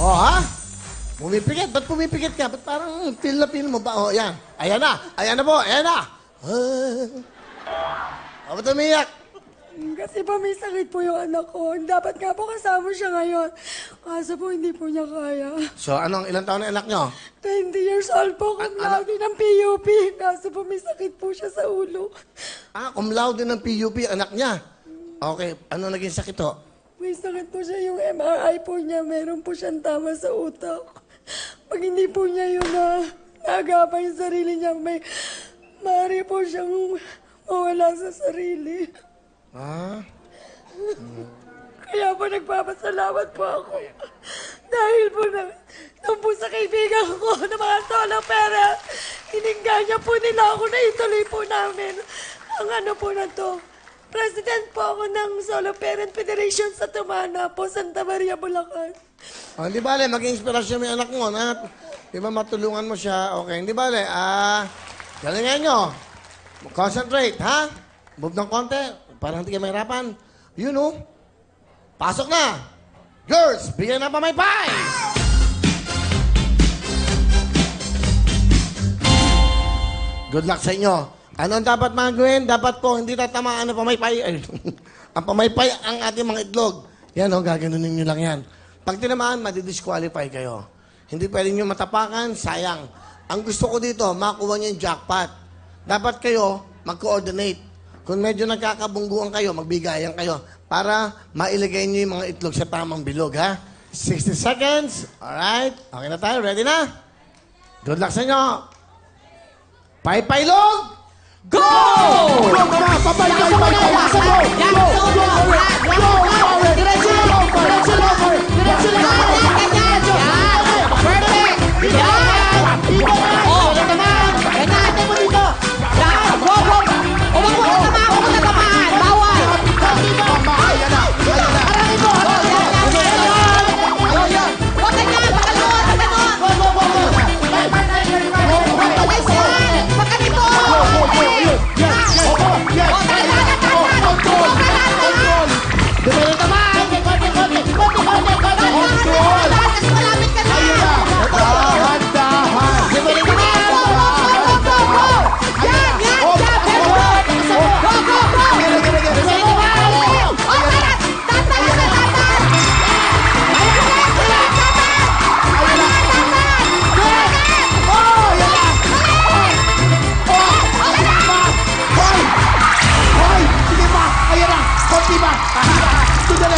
Oh, ha? Pumipikit. Ba't pumipikit ka? Ba't parang feel na feel mo ba? Oh, yan. Ayan na. Ayan na po. Ayan na. Ba't umiyak? Kasi po may sakit po yung anak ko. Dapat nga po kasama siya ngayon. Kaso po hindi po niya kaya. So, ilang taon na anak nyo? 20 years old po, cum laude ng PUP. Kaso po may sakit po siya sa ulo. Cum laude ng PUP, anak niya. Okay, ano naging sakit ho? May sakit po siya yung MRI po niya. Meron po siyang tama sa utak. Pag hindi po niya yun naagapay yung sarili niya, maaari po siyang mawala sa sarili. Kaya po nagpapasalamat po ako. Dahil po nung po sa kaibigan ko na mga solo parent, hininga niya po nila ako na ituloy po namin ang ano po na to. President po ako ng Solo Parent Federation sa Tumana po, Santa Maria, Bulacan. Hindi bale, maging inspirasyon mo yung anak mo, na, di ba matulungan mo siya, okay, hindi bale, galingan nyo, concentrate, ha? Move ng konti, para hindi kayo mahirapan. You know, pasok na! Girls, bigyan na pamaypay! Good luck sa inyo. Ano ang dapat mga gawin? Dapat po, hindi tatamaan ang pamaypay. Ang pamaypay ang ating mga itlog. Yan o, gaganunin nyo lang yan. Pag tinamaan, madidisqualify kayo. Hindi pwede nyo matapakan, sayang. Ang gusto ko dito, makuha nyo yung jackpot. Dapat kayo mag-coordinate. Kung medyo nagkakabungguan kayo, magbigayan kayo para mailagay nyo yung mga itlog sa tamang bilog, ha? 60 seconds. Alright. Okay na tayo. Ready na? Good luck sa inyo. Paypaylog! Go! Go! Papay! Go! Go! Diretso lang! Diretso lang! Diretso lang! Perfect! Yan! Oh! Ganyan! Mo dito! Yan! Go! Go! Huwag mo tatamaan! Huwag mo tatamaan! Bawal! Harangin mo! Huwag ganyan! Paganoon! Paganoon! Paganoon! Pagganito! Di ba na naman?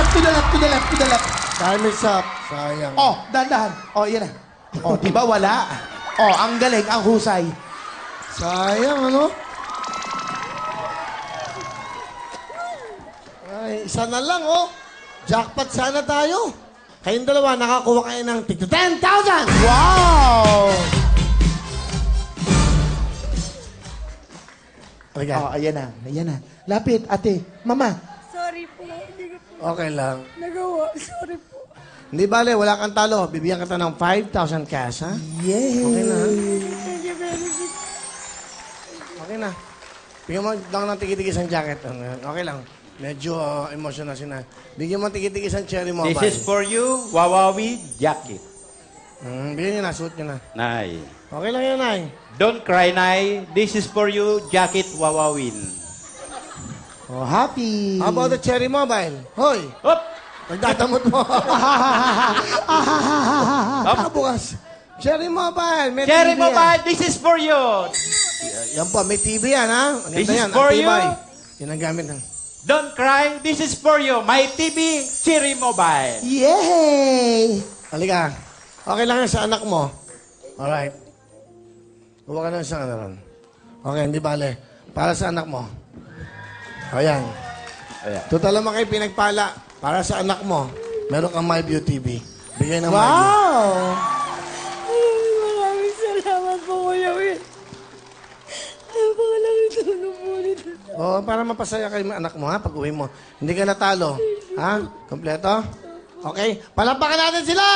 To the left. Time is up. Sayang. Oh, dahan-dahan. Oh, yan na. Oh, di ba wala? Oh, ang galing, ang husay. Sayang, ano? Ay, isa na lang, oh. Jackpot sana tayo. Kayong dalawa, nakakuha kayo ng tig 10,000! Wow! Halika. Oh, ayan na. Ayan na. Lapit, ate. Mama. Sorry po, hindi ko po Okay lang. nagawa. Sorry po. Hindi bale, wala kang talo. Bibigyan kita ng 5,000 cash, ha? Yay! Okay na. Thank you very much. Okay na. Bigyan mo lang ng tigit-tigis ang jacket. Okay lang. Medyo emotional si na. Bigyan mo tigit-tigis ang cherry mobile. This is for you, Wawawi Jacket. Bigyan nyo na, suit nyo na. Nay. Okay lang yan, Nay. Don't cry, Nay. This is for you, Jacket Wawawin. Oh, happy. How about the cherry mobile? Hoy! Hop! Nagdatamot mo. Baka bukas. Cherry mobile. May Cherry TV Mobile, this is for you. Yan po, may TV yan, ha? Maganda This is yan, for ang tibay. you. Yan ang gamit ng... Don't cry, this is for you. My TV, Cherry Mobile. Yay! Halika. Okay lang yan sa anak mo. Alright. Huwag ka na sa ano ron. Okay, hindi bale. Para sa anak mo. Ayan. Ayan. Total naman kayo pinagpala. Para sa anak mo, meron kang MyView TV. Bigay ng MyView. Wow! Maraming salamat po, Kuya Will. Ayaw pa ka lang itulong po nito. Oh, para mapasaya kayo ng anak mo, ha? Pag uwi mo. Hindi ka natalo. Ha? Kompleto? Okay? Palampakan natin sila!